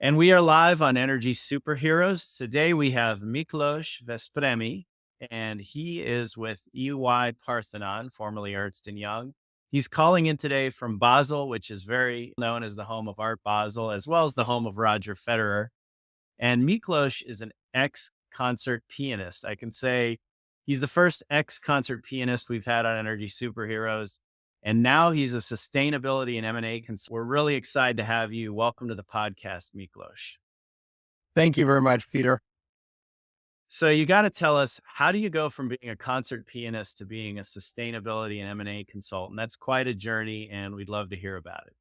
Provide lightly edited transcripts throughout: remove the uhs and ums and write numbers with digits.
And we are live on Energy Superheroes. Today we have Miklós Veszprémi, and he is with EY Parthenon, formerly Ernst& Young. He's calling in today from Basel, which is very known as the home of Art Basel, as well as the home of Roger Federer. And Miklós is an ex-concert pianist. I can say he's the first ex-concert pianist we've had on Energy Superheroes. And now he's a sustainability and M&A consultant. We're really excited to have you. Welcome to the podcast, Miklós. Thank you very much, Peter. So you got to tell us, how do you go from being a concert pianist to being a sustainability and M&A consultant? That's quite a journey, and we'd love to hear about it.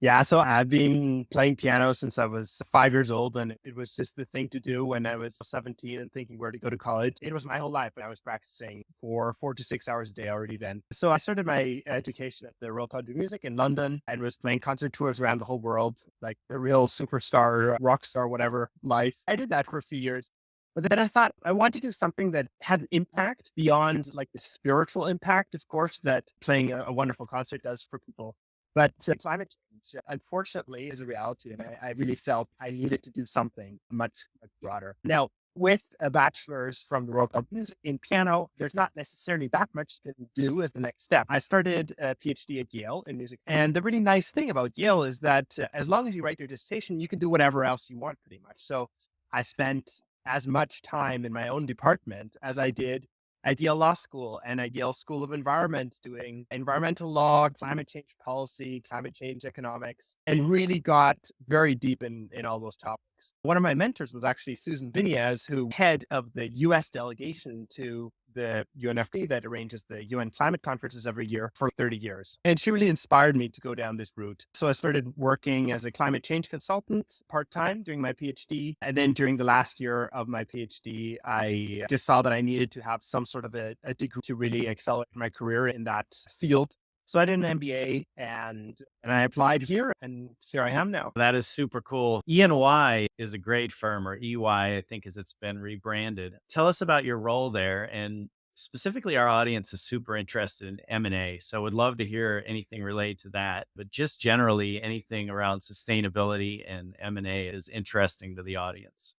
Yeah, so I've been playing piano since I was 5 years old, and it was just the thing to do when I was 17 and thinking where to go to college. It was my whole life. I was practicing for 4 to 6 hours a day already then. So I started my education at the Royal College of Music in London and was playing concert tours around the whole world, like a real superstar, rock star, whatever life. I did that for a few years. But then I thought I want to do something that had an impact beyond like the spiritual impact, of course, that playing a wonderful concert does for people. But climate change, unfortunately, is a reality. And I really felt I needed to do something much broader. Now, with a bachelor's from the Royal College of Music in piano, there's not necessarily that much to do as the next step. I started a PhD at Yale in music. And the really nice thing about Yale is that as long as you write your dissertation, you can do whatever else you want pretty much. So I spent as much time in my own department as I did at Yale Law School and at Yale School of Environment doing environmental law, climate change policy, climate change economics, and really got very deep in all those topics. One of my mentors was actually Susan Biniaz, who head of the US delegation to the UNFD that arranges the UN climate conferences every year for 30 years. And she really inspired me to go down this route. So I started working as a climate change consultant part-time during my PhD. And then during the last year of my PhD, I just saw that I needed to have some sort of a degree to really accelerate my career in that field. So I did an MBA and I applied here and here I am now. That is super cool. E&Y is a great firm, or EY, I think, as it's been rebranded. Tell us about your role there. And specifically, our audience is super interested in M&A. So would love to hear anything related to that. But just generally, anything around sustainability and M&A is interesting to the audience.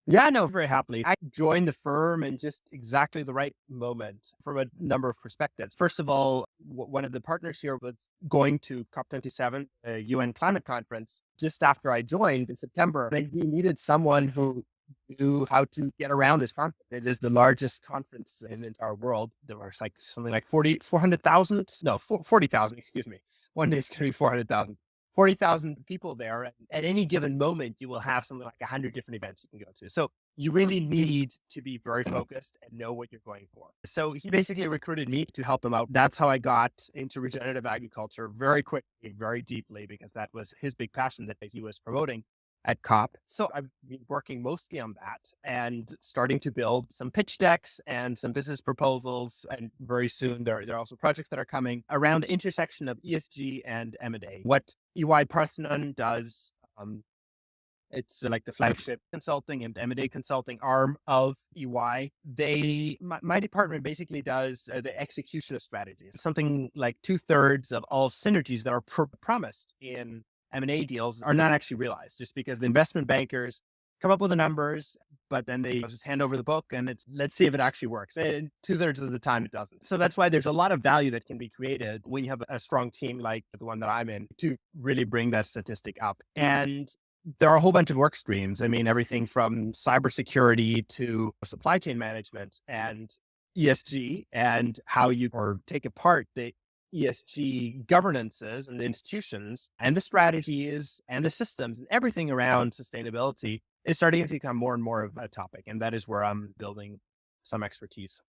Yeah, no, very happily. I joined the firm in just exactly the right moment from a number of perspectives. First of all, one of the partners here was going to COP27, a UN climate conference, just after I joined in September. And he needed someone who knew how to get around this conference. It is the largest conference in the entire world. There was like something like 400,000, no, 40,000, excuse me. One day it's going to be 400,000. 40,000 people there. And at any given moment, you will have something like 100 different events you can go to. So you really need to be very focused and know what you're going for. So he basically recruited me to help him out. That's how I got into regenerative agriculture very quickly, very deeply, because that was his big passion that he was promoting at COP. So I've been working mostly on that and starting to build some pitch decks and some business proposals. And very soon there are also projects that are coming around the intersection of ESG and M&A. What EY Parthenon does, it's like the flagship consulting and M&A consulting arm of EY. My department basically does the execution of strategies. Something like 2/3 of all synergies that are promised in M&A deals are not actually realized, just because the investment bankers come up with the numbers, but then they just hand over the book and let's see if it actually works. And 2/3 of the time it doesn't. So that's why there's a lot of value that can be created when you have a strong team like the one that I'm in to really bring that statistic up. And there are a whole bunch of work streams. I mean, everything from cybersecurity to supply chain management and ESG, and how you or take apart the ESG governances and the institutions and the strategies and the systems and everything around sustainability is starting to become more and more of a topic. And that is where I'm building some expertise.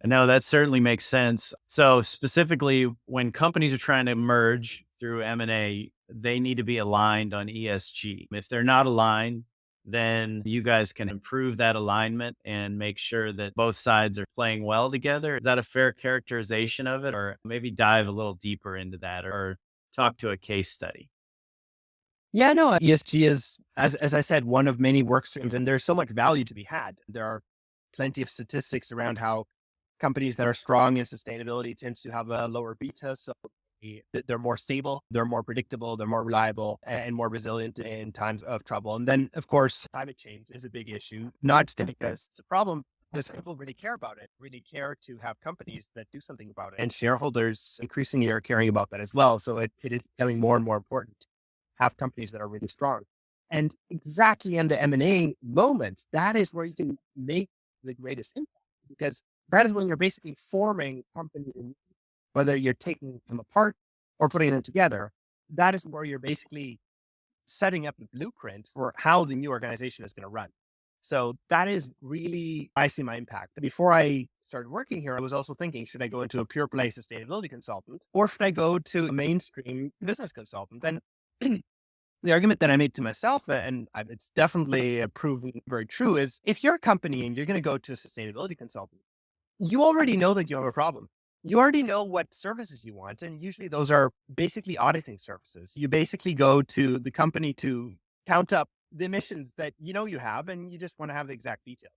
No, that certainly makes sense. So specifically, when companies are trying to merge through M&A, they need to be aligned on ESG. If they're not aligned, then you guys can improve that alignment and make sure that both sides are playing well together. Is that a fair characterization of it? Or maybe dive a little deeper into that or talk to a case study? Yeah, no, ESG is, as I said, one of many work streams, and there's so much value to be had. There are plenty of statistics around how companies that are strong in sustainability tends to have a lower beta. So they're more stable, they're more predictable, they're more reliable, and more resilient in times of trouble. And then, of course, climate change is a big issue, not just because it's a problem, because people really care about it, really care to have companies that do something about it. And shareholders increasingly are caring about that as well. So it is becoming more and more important to have companies that are really strong. And exactly in the M&A moments, that is where you can make the greatest impact, because that is when you're basically forming companies, whether you're taking them apart or putting them together. That is where you're basically setting up the blueprint for how the new organization is going to run. So that is really, I see my impact. Before I started working here, I was also thinking, should I go into a pure play sustainability consultant, or should I go to a mainstream business consultant? And the argument that I made to myself, and it's definitely proven very true, is if you're a company and you're going to go to a sustainability consultant, you already know that you have a problem. You already know what services you want. And usually those are basically auditing services. You basically go to the company to count up the emissions that you know you have, and you just want to have the exact detail.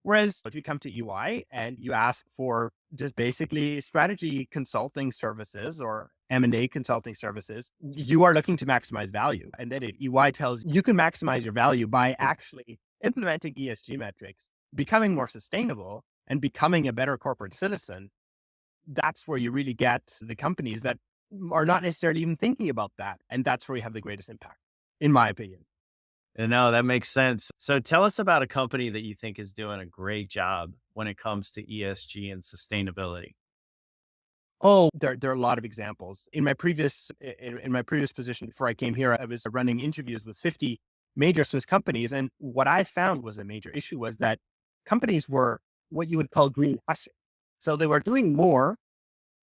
Whereas if you come to EY and you ask for just basically strategy consulting services or M&A consulting services, you are looking to maximize value. And then EY tells you can maximize your value by actually implementing ESG metrics, becoming more sustainable, and becoming a better corporate citizen. That's where you really get the companies that are not necessarily even thinking about that. And that's where you have the greatest impact, in my opinion. And no, that makes sense. So tell us about a company that you think is doing a great job when it comes to ESG and sustainability. Oh, there are a lot of examples. In my previous position before I came here, I was running interviews with 50 major Swiss companies, and what I found was a major issue was that companies were what you would call greenwashing. So they were doing more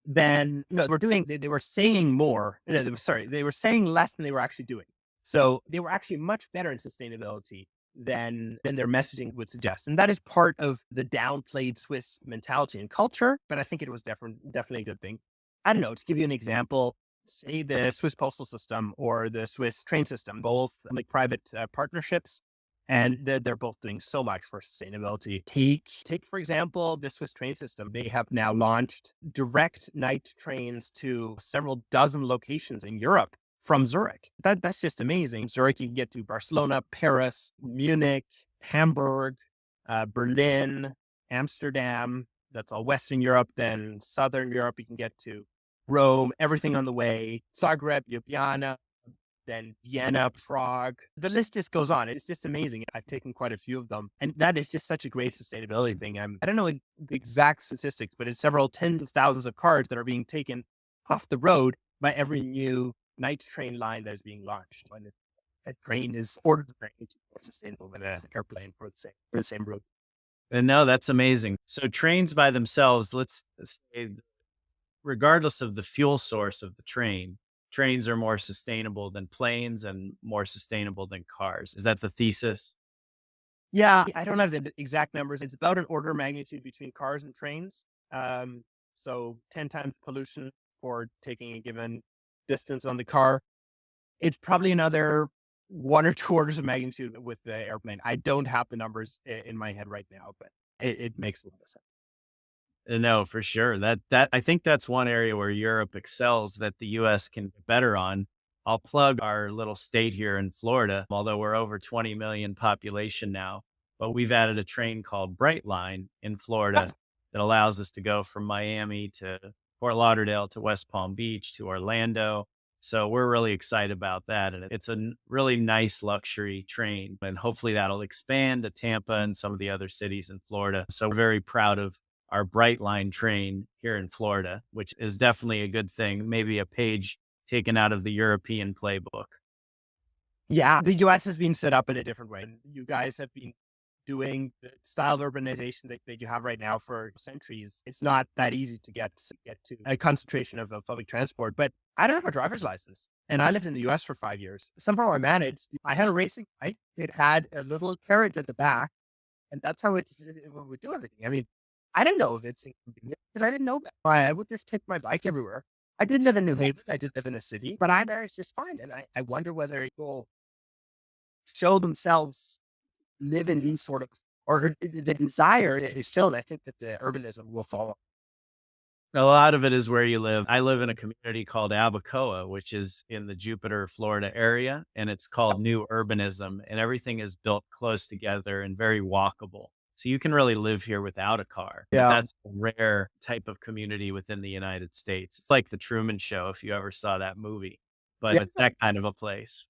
than they were saying more. No, they were saying less than they were actually doing. So they were actually much better in sustainability than their messaging would suggest. And that is part of the downplayed Swiss mentality and culture. But I think it was definitely a good thing. I don't know, to give you an example, say the Swiss postal system or the Swiss train system, both like private partnerships, and they're both doing so much for sustainability. Take, for example, the Swiss train system. They have now launched direct night trains to several dozen locations in Europe from Zurich. That's just amazing. Zurich, you can get to Barcelona, Paris, Munich, Hamburg, Berlin, Amsterdam. That's all Western Europe. Then Southern Europe, you can get to Rome, everything on the way. Zagreb, Ljubljana, then Vienna, Prague. The list just goes on. It's just amazing. I've taken quite a few of them. And that is just such a great sustainability thing. I don't know the exact statistics, but it's several tens of thousands of cars that are being taken off the road by every new night train line that is being launched. When a train is ordered to be more sustainable than an airplane for the same route. And no, that's amazing. So trains by themselves, let's say, regardless of the fuel source of the train, trains are more sustainable than planes and more sustainable than cars. Is that the thesis? Yeah, I don't have the exact numbers. It's about an order of magnitude between cars and trains. So 10 times pollution for taking a given distance on the car. It's probably another one or two orders of magnitude with the airplane. I don't have the numbers in my head right now, but it makes a lot of sense. No, for sure. That I think that's one area where Europe excels that the US can get better on. I'll plug our little state here in Florida, although we're over 20 million population now, but we've added a train called Brightline in Florida that allows us to go from Miami to Fort Lauderdale to West Palm Beach to Orlando. So we're really excited about that. And it's a really nice luxury train. And hopefully that'll expand to Tampa and some of the other cities in Florida. So we're very proud of our Brightline train here in Florida, which is definitely a good thing. Maybe a page taken out of the European playbook. Yeah, the US has been set up in a different way. You guys have been doing the style of urbanization that you have right now for centuries. It's not that easy to get to a concentration of public transport. But I don't have a driver's license, and I lived in the US for 5 years. Somehow I managed. I had a racing bike. It had a little carriage at the back, and that's how it would do everything. I mean, I didn't know if it's inconvenient because I didn't know that. I would just take my bike everywhere. I did live in New Haven. I did live in a city, but I managed just fine. And I wonder whether people show themselves live in these sort of, or the desire is still, and I think that the urbanism will follow. A lot of it is where you live. I live in a community called Abacoa, which is in the Jupiter, Florida area, and it's called New Urbanism, and everything is built close together and very walkable. So you can really live here without a car, but Yeah. that's a rare type of community within the United States. It's like the Truman Show, if you ever saw that movie, but Yeah. it's that kind of a place.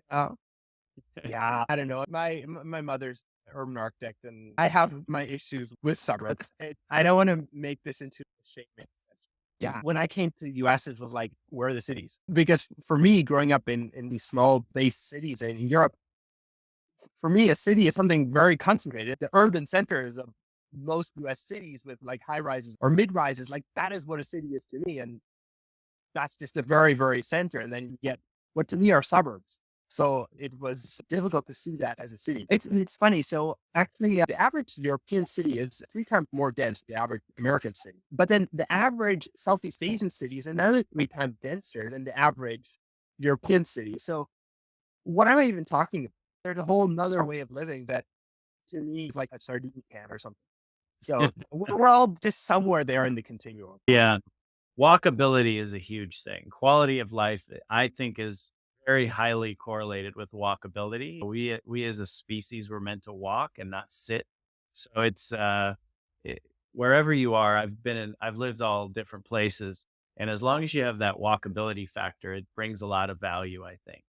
Uh, yeah. I don't know. My mother's an urban architect, and I have my issues with suburbs. I don't want to make this into a shaming session. Yeah. When I came to the US, it was like, where are the cities? Because for me, growing up in these small based cities in Europe, for me, a city is something very concentrated. The urban centers of most US cities with like high rises or mid rises, like that is what a city is to me. And that's just the very, very center. And then you get what to me are suburbs. So it was difficult to see that as a city. It's funny. So actually, the average European city is 3 times more dense than the average American city. But then the average Southeast Asian city is another 3 times denser than the average European city. So what am I even talking about? There's a whole nother way of living that to me is like a sardine can or something. So we're all just somewhere there in the continuum. Yeah. Walkability is a huge thing. Quality of life, I think, is very highly correlated with walkability. We as a species were meant to walk and not sit. So it, wherever you are, I've lived all different places, and as long as you have that walkability factor, it brings a lot of value, I think.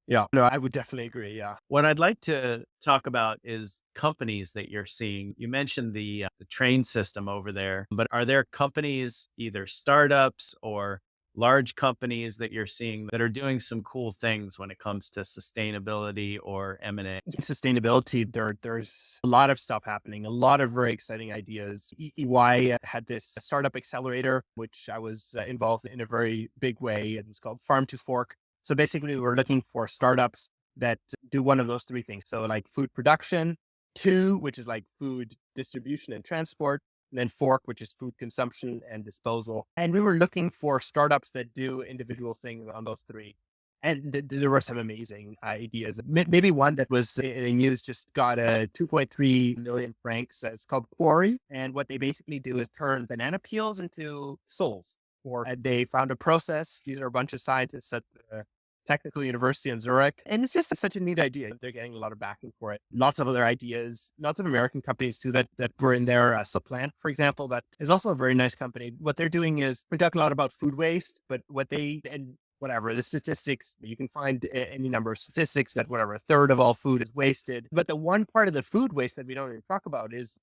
Yeah. No, I would definitely agree. Yeah. What I'd like to talk about is companies that you're seeing. You mentioned the train system over there, but are there companies, either startups or large companies that you're seeing that are doing some cool things when it comes to sustainability or M&A? Sustainability, there's a lot of stuff happening, a lot of very exciting ideas. EY had this startup accelerator, which I was involved in a very big way. It was called Farm to Fork. So basically, we're looking for startups that do one of those 3 things. So like food production, two, which is like food distribution and transport, and then fork, which is food consumption and disposal. And we were looking for startups that do individual things on those three. And there were some amazing ideas. Maybe one that was in news just got a 2.3 million francs. It's called Quarry. And what they basically do is turn banana peels into souls. Or they found a process. These are a bunch of scientists at the Technical University in Zurich. And it's just such a neat idea. They're getting a lot of backing for it. Lots of other ideas, lots of American companies too that were in there. Supplant, for example, that is also a very nice company. What they're doing is we talk a lot about food waste, but and whatever the statistics, you can find any number of statistics that whatever a third of all food is wasted. But the one part of the food waste that we don't even talk about is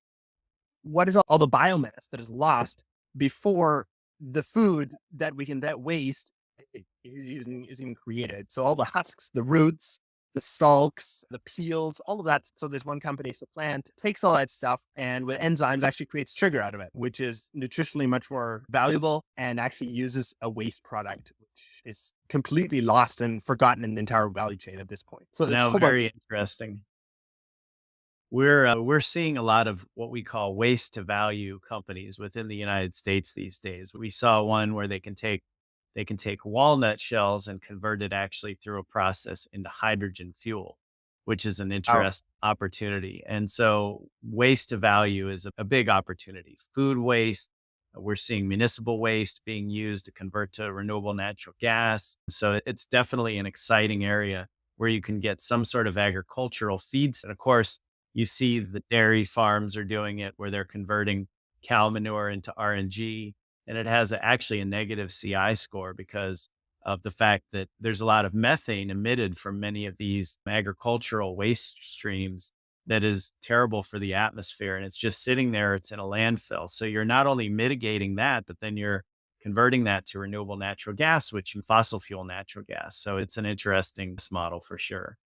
what is all the biomass that is lost before the food that we can that waste is even created. So all the husks, the roots, the stalks, the peels, all of that. So there's one company, Supplant, takes all that stuff and with enzymes actually creates sugar out of it, which is nutritionally much more valuable and actually uses a waste product, which is completely lost and forgotten in the entire value chain at this point. So there's a Now, whole very bunch. interesting. We're seeing a lot of what we call waste to value companies within the United States these days. We saw one where they can take walnut shells and convert it actually through a process into hydrogen fuel, which is an Wow. interest opportunity. And so waste to value is a big opportunity. Food waste, we're seeing municipal waste being used to convert to renewable natural gas. So it's definitely an exciting area where you can get some sort of agricultural feeds. And of course, you see the dairy farms are doing it where they're converting cow manure into RNG, and it has actually a negative CI score because of the fact that there's a lot of methane emitted from many of these agricultural waste streams that is terrible for the atmosphere. And it's just sitting there, it's in a landfill. So you're not only mitigating that, but then you're converting that to renewable natural gas, which fossil fuel natural gas. So it's an interesting model for sure.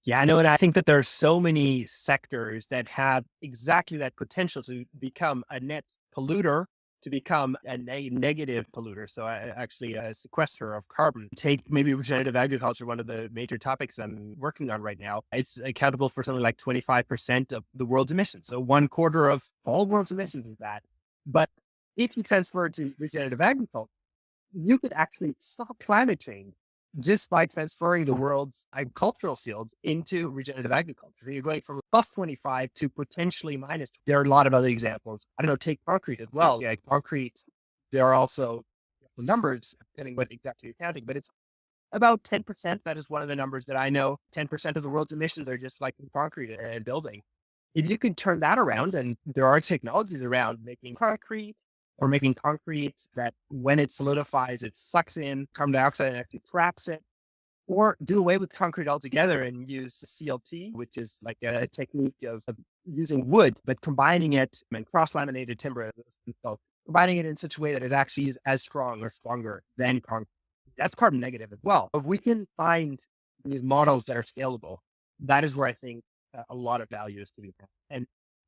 Yeah, I know. And I think that there are so many sectors that have exactly that potential to become a net polluter, to become a negative polluter. So actually a sequester of carbon. Take maybe regenerative agriculture, one of the major topics I'm working on right now. It's accountable for something like 25% of the world's emissions. So 1/4 of all world's emissions is that. But if you transfer it to regenerative agriculture, you could actually stop climate change just by transferring the world's agricultural fields into regenerative agriculture. So you're going from plus 25 to potentially minus. There are a lot of other examples. I don't know, take concrete as well. Yeah, concrete, there are also numbers, depending what exactly you're counting, but it's about 10%. That is one of the numbers that I know. 10% of the world's emissions are just like in concrete and building. If you could turn that around, and there are technologies around making concrete or making concrete that when it solidifies, it sucks in carbon dioxide and actually traps it, or do away with concrete altogether and use CLT, which is like a technique of using wood, but combining it and cross-laminated timber. So combining it in such a way that it actually is as strong or stronger than concrete. That's carbon negative as well. If we can find these models that are scalable, that is where I think a lot of value is to be found. And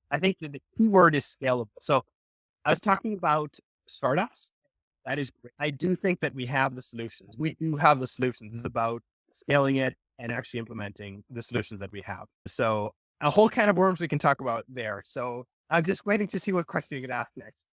I think that the key word is scalable. So I was talking about startups. That is great. I do think that we have the solutions. We do have the solutions. It's about scaling it and actually implementing the solutions that we have. So a whole can of worms we can talk about there. So I'm just waiting to see what question you're going to ask next.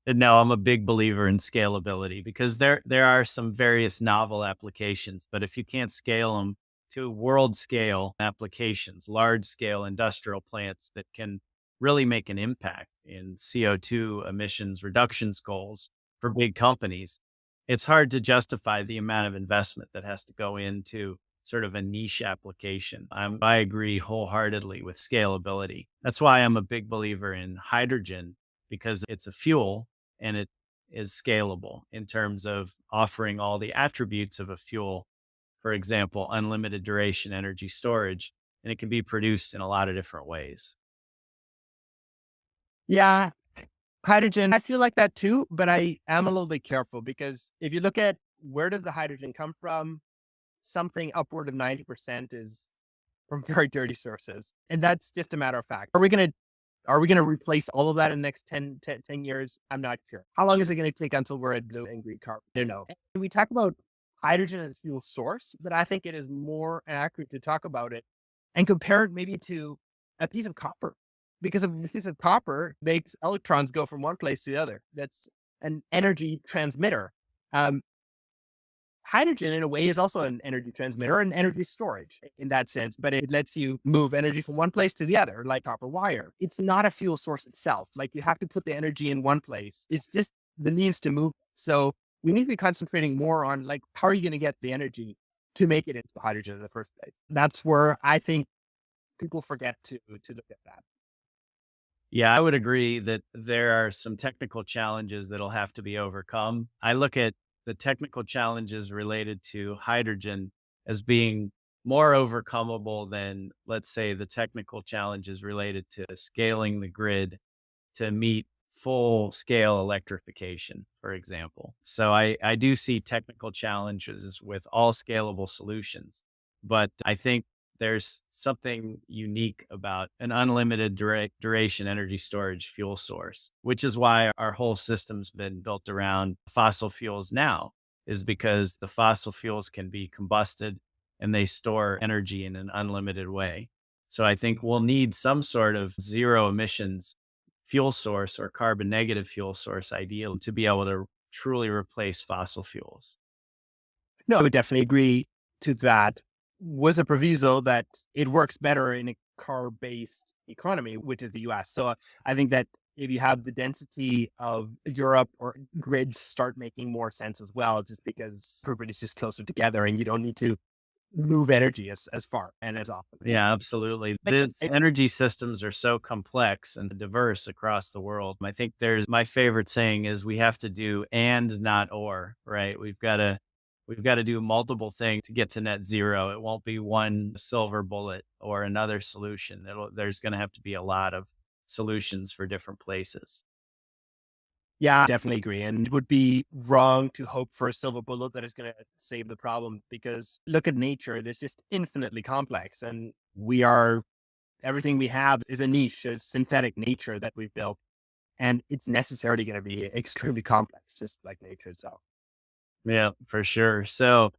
And no, I'm a big believer in scalability because there are some various novel applications, but if you can't scale them to world scale applications, large scale industrial plants that can really make an impact in CO2 emissions reductions goals for big companies, it's hard to justify the amount of investment that has to go into sort of a niche application. I agree wholeheartedly with scalability. That's why I'm a big believer in hydrogen because it's a fuel and it is scalable in terms of offering all the attributes of a fuel. For example, unlimited duration energy storage, and it can be produced in a lot of different ways. Yeah, hydrogen, I feel like that too, but I am a little bit careful because if you look at where does the hydrogen come from, something upward of 90% is from very dirty sources. And that's just a matter of fact. Are we gonna replace all of that in the next 10 years? I'm not sure. How long is it gonna take until we're at blue and green carbon? I don't know. And we talk about hydrogen as a fuel source, but I think it is more accurate to talk about it and compare it maybe to a piece of copper. Because a piece of copper makes electrons go from one place to the other. That's an energy transmitter. Um, Hydrogen, in a way, is also an energy transmitter and energy storage in that sense, but it lets you move energy from one place to the other, like copper wire. It's not a fuel source itself. Like you have to put the energy in one place. It's just the means to move. So we need to be concentrating more on like, how are you going to get the energy to make it into hydrogen in the first place? That's where I think people forget to look at that. Yeah, I would agree that there are some technical challenges that'll have to be overcome. I look at the technical challenges related to hydrogen as being more overcomable than, let's say, the technical challenges related to scaling the grid to meet full scale electrification, for example. So I do see technical challenges with all scalable solutions, but I think there's something unique about an unlimited duration energy storage fuel source, which is why our whole system's been built around fossil fuels now, is because the fossil fuels can be combusted and they store energy in an unlimited way. So I think we'll need some sort of zero emissions fuel source or carbon negative fuel source ideal to be able to truly replace fossil fuels. No, I would definitely agree to that with a proviso that it works better in a car-based economy, which is the US. So I think that if you have the density of Europe or grids start making more sense as well, just because everybody's just closer together and you don't need to move energy as far and as often. Yeah, absolutely. But These energy systems are so complex and diverse across the world. I think there's my favorite saying is we have to do and not or, right? We've got to do multiple things to get to net zero. It won't be one silver bullet or another solution. There's going to have to be a lot of solutions for different places. yeah, I definitely agree. And it would be wrong to hope for a silver bullet that is going to save the problem because look at nature. It is just infinitely complex. And everything we have is a niche, a synthetic nature that we've built. And it's necessarily going to be extremely complex, just like nature itself. Yeah, for sure. So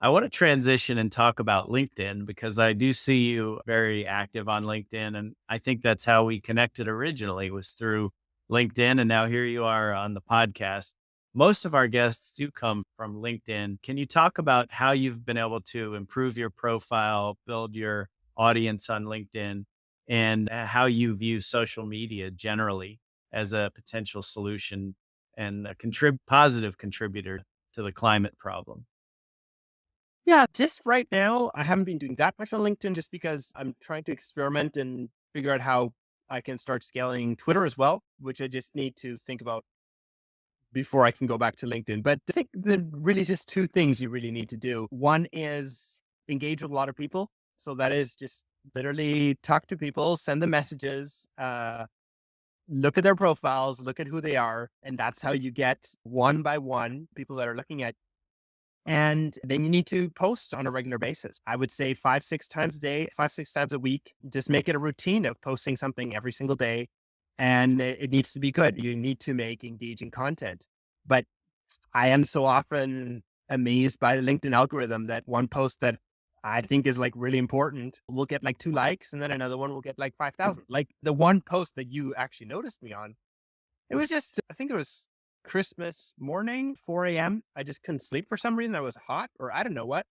I want to transition and talk about LinkedIn because I do see you very active on LinkedIn. And I think that's how we connected originally was through LinkedIn. And now here you are on the podcast. Most of our guests do come from LinkedIn. Can you talk about how you've been able to improve your profile, build your audience on LinkedIn, and how you view social media generally as a potential solution and a positive contributor to the climate problem? Yeah, just right now, I haven't been doing that much on LinkedIn just because I'm trying to experiment and figure out how I can start scaling Twitter as well, which I just need to think about before I can go back to LinkedIn. But I think there really just two things you really need to do. One is engage with a lot of people. So that is just literally talk to people, send them messages, look at their profiles, look at who they are. And that's how you get one by one people that are looking at. And then you need to post on a regular basis. I would say 5, 6 times a day, 5, 6 times a week. Just make it a routine of posting something every single day. And it needs to be good. You need to make engaging content. But I am so often amazed by the LinkedIn algorithm that one post that I think is like really important will get like 2 likes, and then another one will get like 5,000. Like the one post that you actually noticed me on, it was just, I think it was Christmas morning, 4 a.m. I just couldn't sleep for some reason. I was hot or I don't know what.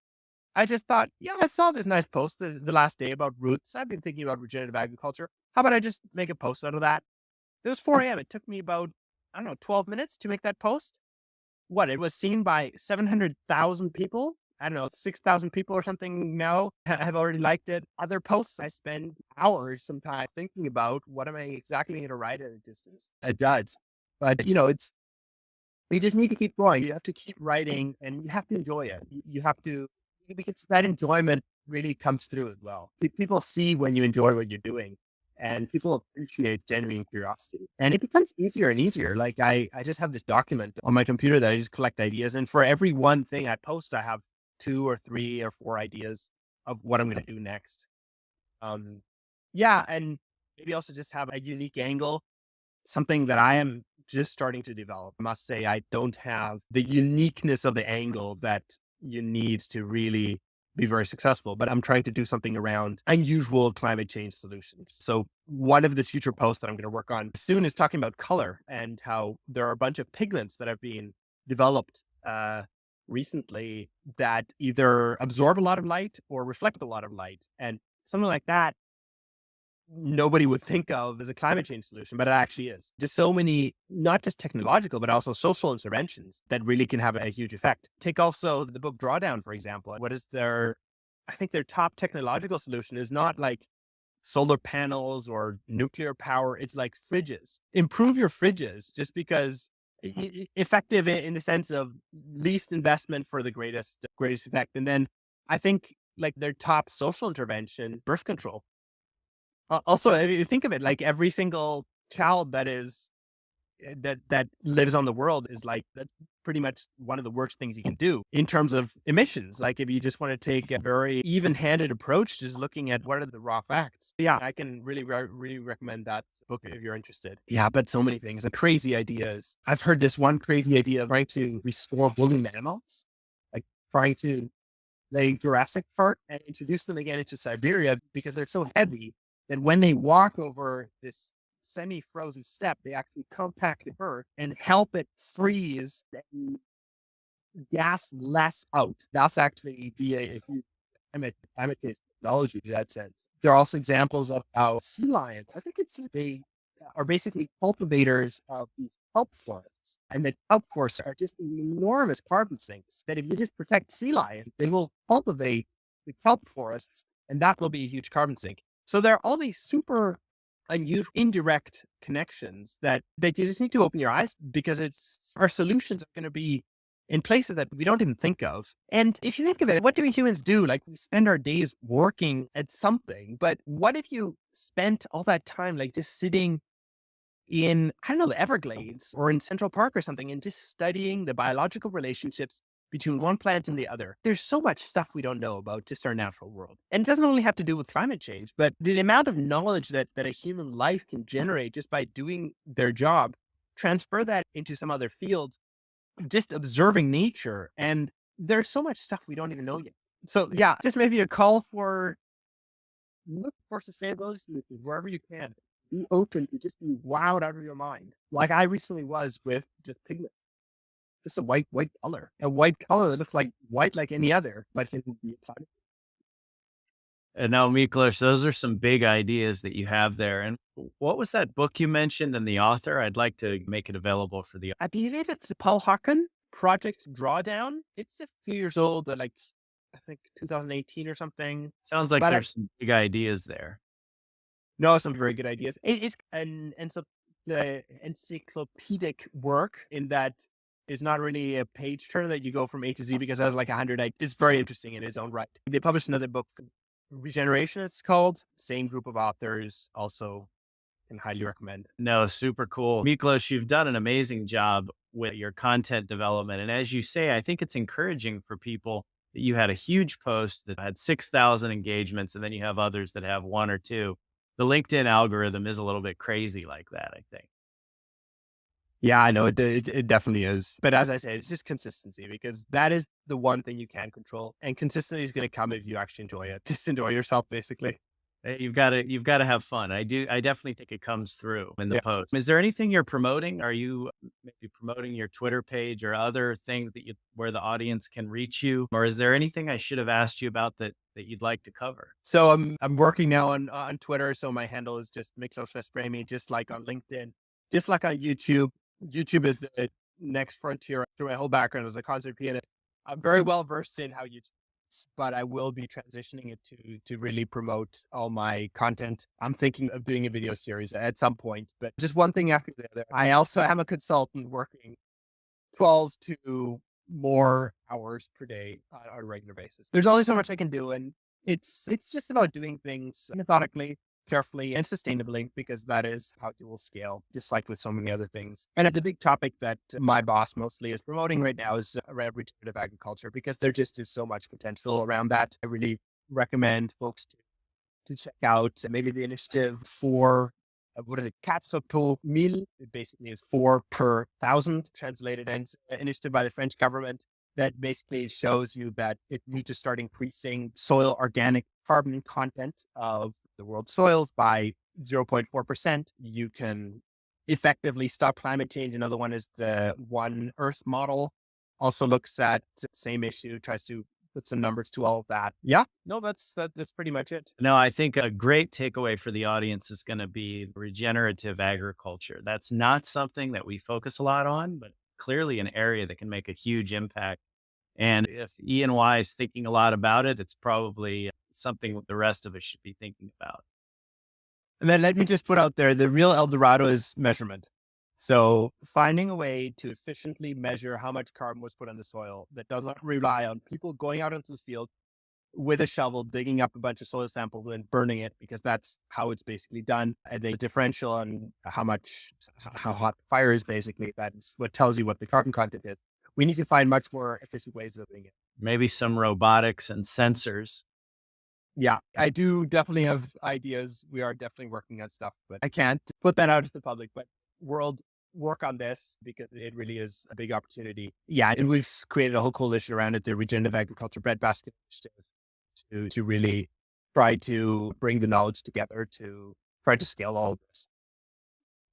I just thought, yeah, I saw this nice post the last day about roots. I've been thinking about regenerative agriculture. How about I just make a post out of that? It was 4 a.m. It took me about, I don't know, 12 minutes to make that post. What? It was seen by 700,000 people. I don't know, 6,000 people or something now have already liked it. Other posts, I spend hours sometimes thinking about what am I exactly going to write at a distance. It does. But, you just need to keep going. You have to keep writing and you have to enjoy it. You have to, because that enjoyment really comes through as well. People see when you enjoy what you're doing and people appreciate genuine curiosity. And it becomes easier and easier. Like I just have this document on my computer that I just collect ideas. And for every one thing I post, I have 2 or 3 or 4 ideas of what I'm going to do next. Um, yeah. And maybe also just have a unique angle, something that I am just starting to develop. I must say, I don't have the uniqueness of the angle that you need to really be very successful, but I'm trying to do something around unusual climate change solutions. So one of the future posts that I'm going to work on soon is talking about color and how there are a bunch of pigments that have been developed recently that either absorb a lot of light or reflect a lot of light. And something like that nobody would think of as a climate change solution, but it actually is. Just so many, not just technological, but also social interventions that really can have a huge effect. Take also the book Drawdown, for example. What is I think their top technological solution is not like solar panels or nuclear power. It's like fridges. Improve your fridges just because effective in the sense of least investment for the greatest effect. And then I think like their top social intervention, birth control. Also, if you think of it, like every single child that lives on the world is like that's pretty much one of the worst things you can do in terms of emissions. Like if you just want to take a very even-handed approach, just looking at what are the raw facts. Yeah, I can really recommend that book if you're interested. Yeah, but so many things and crazy ideas. I've heard this one crazy idea of trying to restore woolly mammoths, like trying to the Jurassic Park and introduce them again into Siberia because they're so heavy that when they walk over this semi-frozen steppe, they actually compact the earth and help it freeze and gas less out. That's actually a huge climate change technology in that sense. There are also examples of how sea lions, I think they are basically cultivators of these kelp forests. And the kelp forests are just enormous carbon sinks that if you just protect sea lions, they will cultivate the kelp forests and that will be a huge carbon sink. So there are all these super unusual indirect connections that you just need to open your eyes because our solutions are going to be in places that we don't even think of. And if you think of it, what do we humans do? Like we spend our days working at something, but what if you spent all that time like just sitting in, I don't know, the Everglades or in Central Park or something and just studying the biological relationships between one plant and the other? There's so much stuff we don't know about just our natural world. And it doesn't only have to do with climate change, but the amount of knowledge that a human life can generate just by doing their job, transfer that into some other field, just observing nature. And there's so much stuff we don't even know yet. So yeah, just maybe a call for look for sustainability solutions wherever you can. Be open to just be wowed out of your mind. Like I recently was with just pigments. It's a white color. A white color that looks like white like any other, but can be applied. And now, Miklós, those are some big ideas that you have there. And what was that book you mentioned and the author? I'd like to make it available for the. I believe it's Paul Hawken Project Drawdown. It's a few years old, like I think 2018 or something. Sounds like But there's some big ideas there. no, some very good ideas. It's the encyclopedic work in that is not really a page turn that you go from A to Z because it has like 100. It's very interesting in its own right. They published another book, Regeneration, it's called. Same group of authors, also can highly recommend. No, super cool. Miklós, you've done an amazing job with your content development. And as you say, I think it's encouraging for people that you had a huge post that had 6,000 engagements, and then you have others that have one or two. The LinkedIn algorithm is a little bit crazy like that, I think. Yeah, I know it definitely is. But as I said, it's just consistency because that is the one thing you can control. And consistency is going to come if you actually enjoy it. Just enjoy yourself, basically. You've got to have fun. I definitely think it comes through in the Yeah. post. Is there anything you're promoting? Are you maybe promoting your Twitter page or other things that you where the audience can reach you? Or is there anything I should have asked you about that you'd like to cover? So I'm working now on Twitter. So my handle is just Miklós Veszprémi, just like on LinkedIn, just like on YouTube. YouTube is the next frontier. Through my whole background as a concert pianist, I'm very well versed in how YouTube works, but I will be transitioning it to really promote all my content. I'm thinking of doing a video series at some point, but just one thing after the other. I also am a consultant working 12 to more hours per day on a regular basis. There's only so much I can do, and it's just about doing things methodically, carefully, and sustainably, because that is how you will scale, just like with so many other things. And the big topic that my boss mostly is promoting right now is around regenerative agriculture, because there just is so much potential around that. I really recommend folks to check out maybe the initiative for what is it, 4 per 1000. It basically is 4 per thousand translated, and it's an initiative by the French government that basically shows you that if you just start increasing soil organic carbon content of the world's soils by 0.4%, you can effectively stop climate change. Another one is the One Earth model, also looks at the same issue, tries to put some numbers to all of that. Yeah, no, that's pretty much it. No, I think a great takeaway for the audience is going to be regenerative agriculture. That's not something that we focus a lot on, but clearly an area that can make a huge impact. And if E&Y is thinking a lot about it, it's probably something the rest of us should be thinking about. And then let me just put out there, the real El Dorado is measurement. So finding a way to efficiently measure how much carbon was put on the soil that does not rely on people going out into the field with a shovel, digging up a bunch of soil samples and burning it, because that's how it's basically done. And the differential on how hot the fire is, basically, that's what tells you what the carbon content is. We need to find much more efficient ways of doing it. Maybe some robotics and sensors. Yeah, I do definitely have ideas. We are definitely working on stuff, but I can't put that out to the public. But world work on this because it really is a big opportunity. Yeah, and we've created a whole coalition around it, the Regenerative Agriculture Breadbasket Initiative, to really try to bring the knowledge together to try to scale all of this.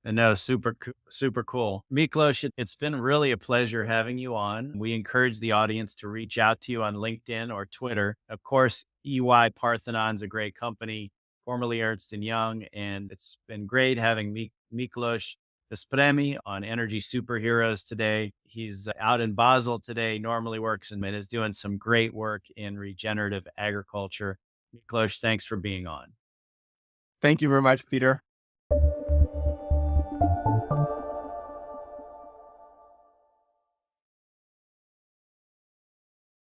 And no, super cool. Miklós, it's been really a pleasure having you on. We encourage the audience to reach out to you on LinkedIn or Twitter. Of course, EY Parthenon's a great company, formerly Ernst& Young, and it's been great having Miklós Veszprémi on Energy Superheroes today. He's out in Basel today, normally works and is doing some great work in regenerative agriculture. Miklós, thanks for being on. Thank you very much, Peter.